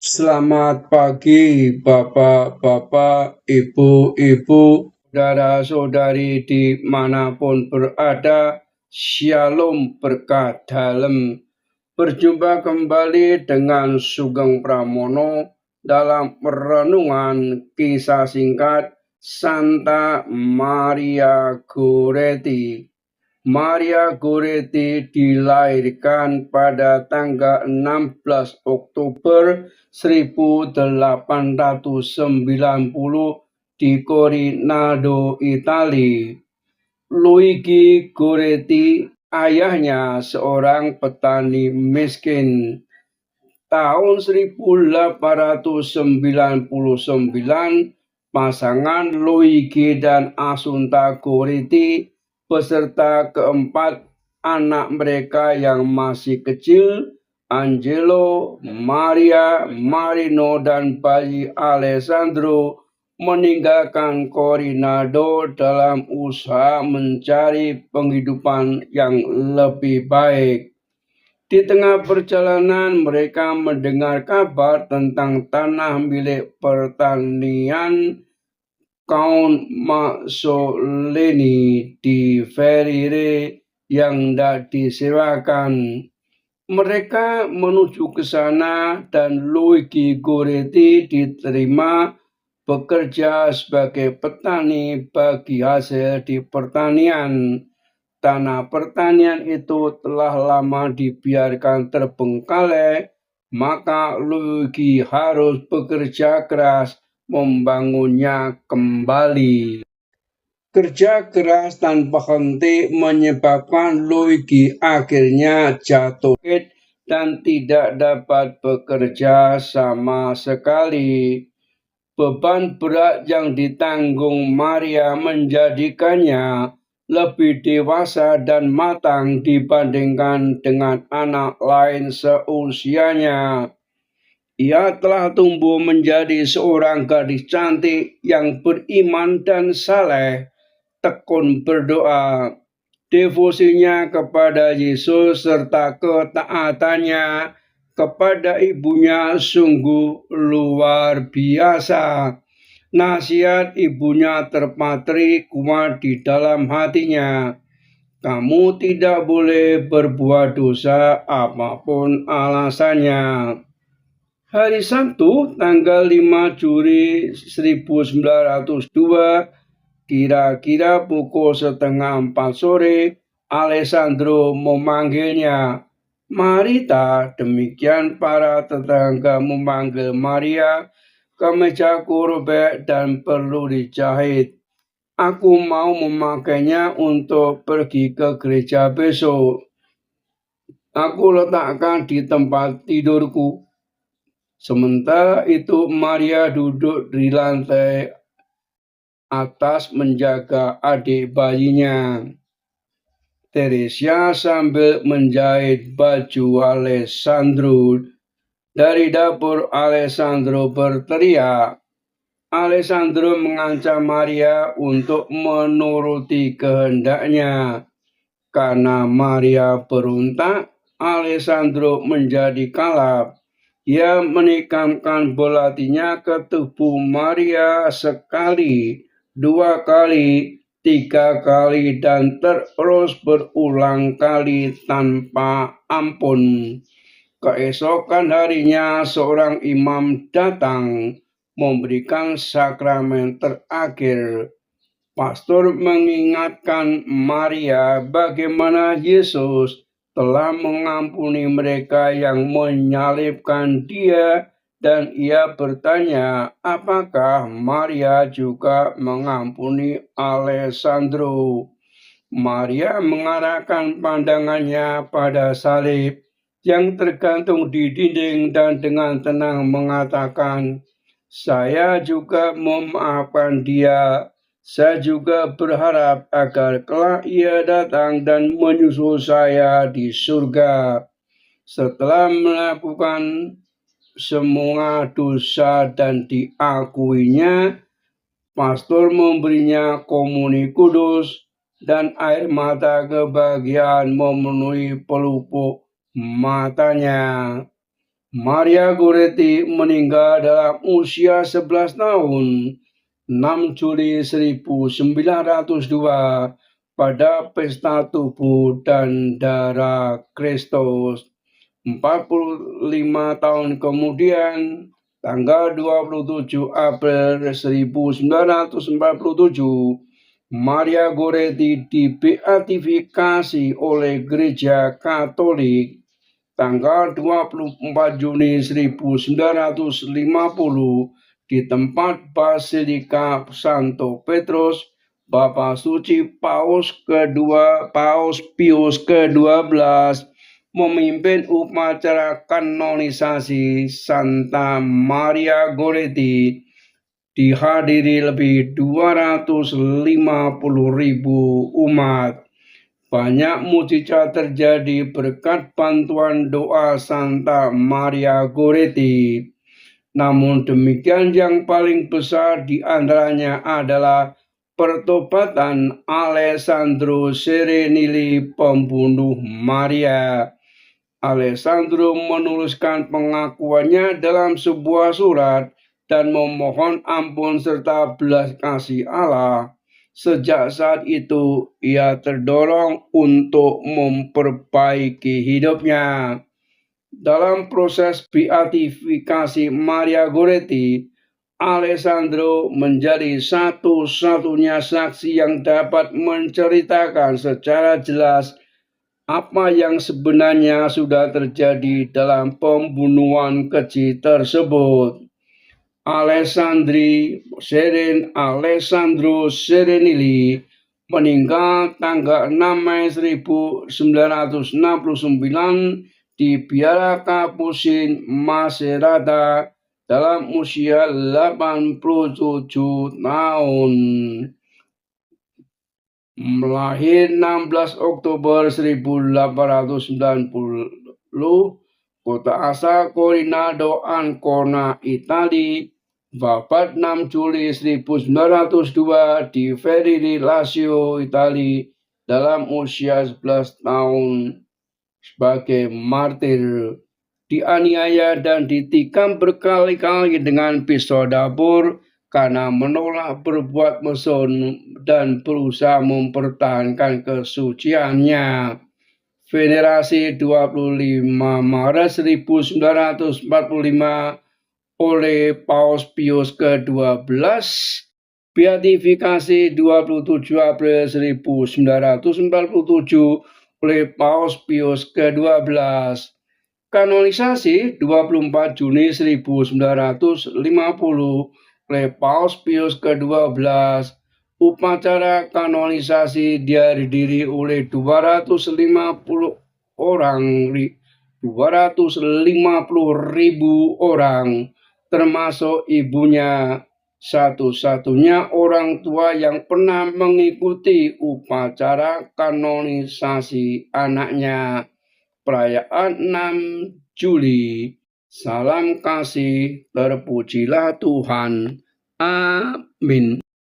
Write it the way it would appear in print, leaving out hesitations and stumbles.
Selamat pagi, Bapak-bapak, Ibu-ibu, saudara-saudari dimanapun berada. Shalom berkah dalam. Berjumpa kembali dengan Sugeng Pramono dalam renungan kisah singkat Santa Maria Goretti. Maria Goretti dilahirkan pada tanggal 16 Oktober 1890 di Corinaldo, Italia. Luigi Goretti, ayahnya seorang petani miskin. Tahun 1899, pasangan Luigi dan Assunta Goretti beserta keempat anak mereka yang masih kecil, Angelo, Maria, Marino, dan bayi Alessandro, meninggalkan Corinaldo dalam usaha mencari penghidupan yang lebih baik. Di tengah perjalanan mereka mendengar kabar tentang tanah milik pertanian Count Masolini di Ferrire yang tidak disewakan. Mereka menuju ke sana dan Luigi Goretti diterima bekerja sebagai petani bagi hasil di pertanian. Tanah pertanian itu telah lama dibiarkan terbengkalai, maka Luigi harus bekerja keras membangunnya kembali. Kerja keras tanpa henti menyebabkan Luigi akhirnya jatuh sakit dan tidak dapat bekerja sama sekali. Beban berat yang ditanggung Maria menjadikannya lebih dewasa dan matang dibandingkan dengan anak lain seusianya. Ia telah tumbuh menjadi seorang gadis cantik yang beriman dan saleh, tekun berdoa. Devosinya kepada Yesus serta ketaatannya kepada ibunya sungguh luar biasa. Nasihat ibunya terpatri kuat di dalam hatinya. Kamu tidak boleh berbuat dosa apapun alasannya. Hari Sabtu tanggal 5 Juli 1902, kira-kira pukul 3:30 sore, Alessandro memanggilnya. Marita, demikian para tetangga memanggil Maria. Kemejaku robek dan perlu dijahit. Aku mau memakainya untuk pergi ke gereja besok. Aku letakkan di tempat tidurku. Sementara itu Maria duduk di lantai atas menjaga adik bayinya. Teresia sambil menjahit baju Alessandro. Dari dapur Alessandro berteriak. Alessandro mengancam Maria untuk menuruti kehendaknya. Karena Maria berontak, Alessandro menjadi kalap. Ia menikamkan belatinya ke tubuh Maria sekali, 2 kali, 3 kali, dan terus berulang kali tanpa ampun. Keesokan harinya seorang imam datang memberikan sakramen terakhir. Pastor mengingatkan Maria bagaimana Yesus telah mengampuni mereka yang menyalibkan dia, dan ia bertanya apakah Maria juga mengampuni Alessandro. Maria mengarahkan pandangannya pada salib yang tergantung di dinding dan dengan tenang mengatakan, saya juga memaafkan dia. Saya juga berharap agar kelak ia datang dan menyusul saya di surga. Setelah melakukan semua dosa dan diakuinya, pastor memberinya komuni kudus dan air mata kebahagiaan memenuhi pelupuk matanya. Maria Goretti meninggal dalam usia 11 tahun, 6 Juli 1902 pada pesta tubuh dan darah Kristus. 45 tahun kemudian, tanggal 27 April 1947, Maria Goretti dibeatifikasi oleh Gereja Katolik. Tanggal 24 Juni 1950 di tempat Basilika Santo Petrus, Bapak Suci Paus Pius ke-12 memimpin upacara kanonisasi Santa Maria Goretti, dihadiri lebih 250.000 umat. Banyak mujizat terjadi berkat bantuan doa Santa Maria Goretti. Namun demikian yang paling besar di antaranya adalah pertobatan Alessandro Serenili, pembunuh Maria. Alessandro menuliskan pengakuannya dalam sebuah surat dan memohon ampun serta belas kasih Allah. Sejak saat itu, ia terdorong untuk memperbaiki hidupnya. Dalam proses beatifikasi Maria Goretti, Alessandro menjadi satu-satunya saksi yang dapat menceritakan secara jelas apa yang sebenarnya sudah terjadi dalam pembunuhan keji tersebut. Alessandro Serenili meninggal tanggal 6 Mei 1969 di Piazza Capucin, Macerata dalam usia 87 tahun. Lahir 16 Oktober 1890, kota asal Corinaldo, Ancona, Italia. Wafat 6 Juli 1902 di Verri, Lazio, Italia dalam usia 11 tahun. Sebagai martir, dianiaya dan ditikam berkali-kali dengan pisau dapur karena menolak berbuat mesum dan berusaha mempertahankan kesuciannya. Venerasi 25 Maret 1945 oleh Paus Pius ke-12, beatifikasi 27 April 1947 oleh Paus Pius ke-12, kanonisasi 24 Juni 1950 oleh Paus Pius ke-12. Upacara kanonisasi dihadiri oleh 250.000 orang, termasuk ibunya, satu-satunya orang tua yang pernah mengikuti upacara kanonisasi anaknya. Perayaan 6 Juli. Salam kasih, terpujilah Tuhan. Amin.